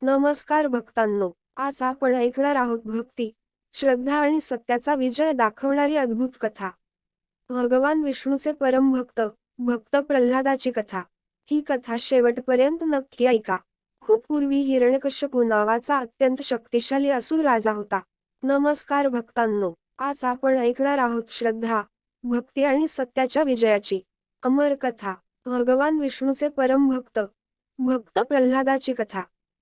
नमस्कार भक्तांनो, आज आपण ऐकणार आहोत भक्ती, श्रद्धा आणि सत्याचा विजय दाखवणारी अद्भुत कथा. भगवान विष्णूचे परमभक्त, भक्त प्रल्हादाची कथा. ही कथा शेवटपर्यंत नक्की ऐका. खूप पूर्वी हिरण्यकश्यपू नावाचा अत्यंत शक्तिशाली असुर राजा होता. नमस्कार भक्तांनो, आज आपण ऐकणार आहोत श्रद्धा, भक्ती आणि सत्याच्या विजयाची अमर कथा. भगवान विष्णूचे परमभक्त, भक्त प्रल्हादाची कथा.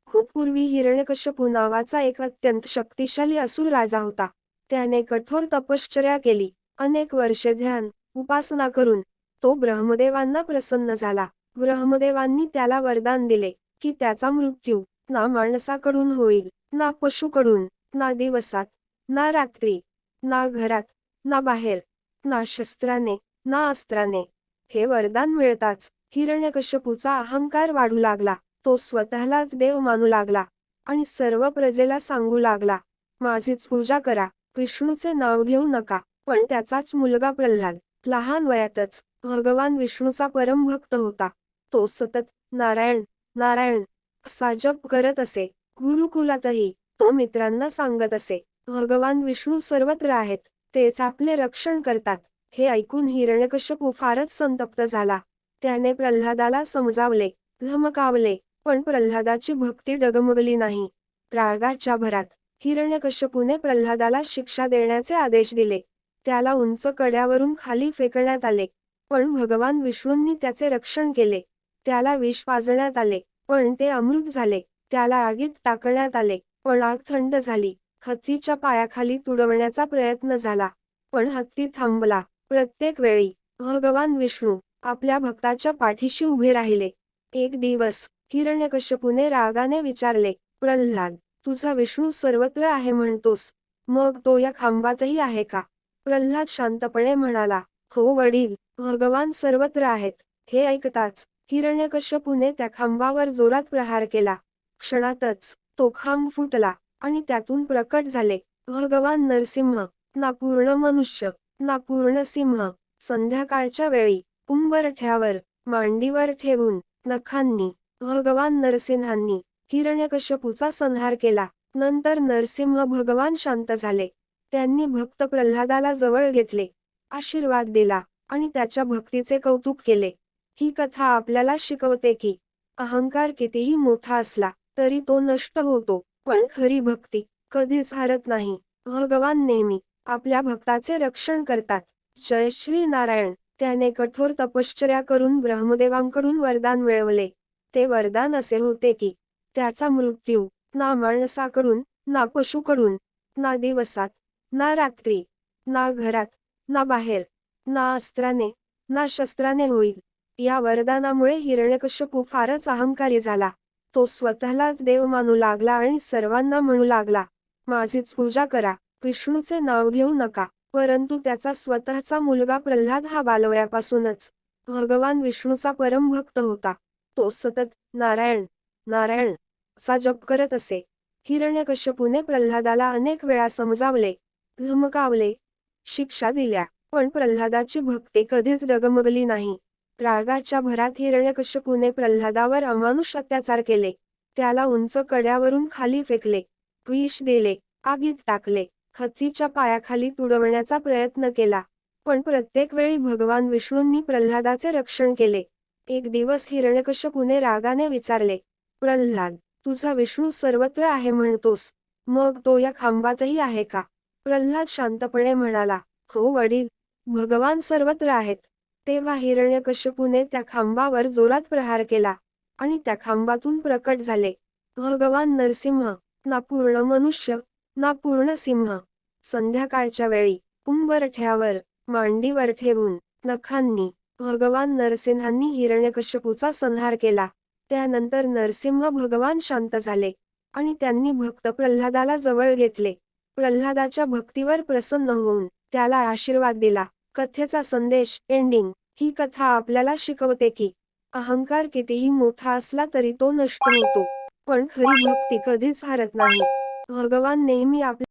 खूप पूर्वी हिरण्यकश्यपू नावाचा एक अत्यंत शक्तिशाली असुर राजा होता. त्याने कठोर तपश्चर्या केली. अनेक वर्षे ध्यान, उपासना करून तो ब्रह्मदेवांना प्रसन्न झाला. ब्रह्मदेवांनी त्याला वरदान दिले की त्याचा मृत्यू ना माणसाकडून होईल, ना पशुकडून, ना दिवसात, ना रात्री, ना घरात, ना बाहेर, ना शस्त्राने, ना अस्त्राने. हे वरदान मिळताच हिरण्यकश्यपूचा अहंकार वाढू लागला. तो स्वतःलाच देव मानू लागला आणि सर्व प्रजेला सांगू लागला, माझीच पूजा करा, विष्णूचे नाव घेऊ नका. पण त्याचाच मुलगा प्रल्हाद लहान वयातच भगवान विष्णूचा परमभक्त होता. तो सतत नारायण नारायण असा जप करत असे. गुरुकुलातही तो मित्रांना सांगत असे, भगवान विष्णू सर्वत्र आहेत, तेच आपले रक्षण करतात. हे ऐकून हिरण्यकश्यपू फारच संतप्त झाला. त्याने प्रल्हादाला समजावले, धमकावले, पण प्रल्हादाची भक्ती डगमगली नाही. रागाच्या भरात हिरण्यकश्यपूने प्रल्हादाला शिक्षा देण्याचे आदेश दिले. त्याला उंच कड्यावरून खाली फेकण्यात आले, पण भगवान विष्णूंनी त्याचे रक्षण केले. त्याला विष पाजण्यात आले, पण ते अमृत झाले. त्याला आगीत टाकण्यात आले, पण आग थंड झाली. हत्तीच्या पायाखाली तुडवण्याचा प्रयत्न झाला, पण हत्ती थांबला. प्रत्येक वेळी भगवान विष्णू आपल्या भक्ताच्या पाठीशी उभे राहिले. एक दिवस हिरण्यकश्यपूने रागाने विचारले, प्रल्हाद, तुझा विष्णू सर्वत्र आहे म्हणतोस, मग तो या खांबातही आहे का? प्रल्हाद शांतपणे म्हणाला, हो वडील, भगवान सर्वत्र आहेत. हे ऐकताच हिरण्यकश्यपूने त्या खांबावर जोरात प्रहार केला. क्षणातच तो खांब फुटला आणि त्यातून प्रकट झाले भगवान नरसिंह, ना पूर्ण मनुष्य, ना पूर्ण सिंह. संध्याकाळच्या वेळी उंबरठ्यावर मांडीवर ठेवून नखांनी भगवान नरसिंहांनी हिरण्यकश्यपूचा संहार केला. नंतर नरसिंह भगवान शांत झाले. त्यांनी भक्त प्रल्हादाला जवळ घेतले, आशीर्वाद दिला आणि त्याच्या भक्तीचे कौतुक केले. ही कथा आपल्याला शिकवते की अहंकार कितीही मोठा असला तरी तो नष्ट होतो, पण खरी भक्ती कधीच हरत नाही. भगवान नेहमी आपल्या भक्ताचे रक्षण करतात. जय श्री नारायण. त्याने कठोर तपश्चर्या करून ब्रह्मदेवांकडून वरदान मिळवले. ते वरदान असे होते की त्याचा मृत्यू ना माणसाकडून, ना पशुकडून, ना दिवसात, ना रात्री, ना घरात, ना बाहेर, ना अस्त्राने, ना शस्त्राने होईल. या वरदानामुळे हिरण्यकश्यपू फारच अहंकारी झाला. तो स्वतःलाच देव मानू लागला आणि सर्वांना म्हणू लागला, माझीच पूजा करा, विष्णूचे नाव घेऊ नका. परंतु त्याचा स्वतःचा मुलगा प्रल्हाद हा बालवयापासूनच भगवान विष्णूचा परमभक्त होता. तो सतत नारायण नारायण असा जप करत असे. हिरण्यकश्यपूने प्रल्हादाला अनेक वेळा समजावले, धमकावले, शिक्षा दिल्या, पण प्रल्हादाची भक्ती कधीच डगमगली नाही. रागाच्या भरात हिरण्यकश्यपूने प्रल्हादावर अमानुष अत्याचार केले. त्याला उंच कड्यावरून खाली फेकले, विष दिले, आगीत टाकले, हत्तीच्या पायाखाली तुडवण्याचा प्रयत्न केला, पण प्रत्येक वेळी भगवान विष्णूंनी प्रल्हादाचे रक्षण केले. एक दिवस हिरण्यकश्यपूने रागाने विचारले, प्रल्हाद, तुझा विष्णू सर्वत्र आहे म्हणतोस, मग तो या खांबातही आहे का? प्रल्हाद शांतपणे म्हणाला, हो वडील, भगवान सर्वत्र आहेत. तेव्हा हिरण्यकश्यपूने त्या खांबावर जोरात प्रहार केला आणि त्या खांबातून प्रकट झाले भगवान नरसिंह, ना पूर्ण मनुष्य, ना पूर्ण सिंह. संध्याकाळच्या वेळी उंबरठ्यावर मांडीवर ठेवून नखांनी भगवान नरसिंहांनी हिरण्यकश्यपूचा संहार केला. त्यानंतर नरसिंह भगवान शांत झाले आणि त्यांनी भक्त प्रल्हादाला जवळ घेतले. प्रल्हादाच्या भक्तीवर प्रसन्न होऊन त्याला आशीर्वाद दिला. कथेचा संदेश एंडिंग. ही कथा आपल्याला शिकवते की अहंकार कितीही मोठा असला तरी तो नष्ट होतो, पण खरी भक्ती कधीच हरत नाही. भगवान नेहमी आपल्या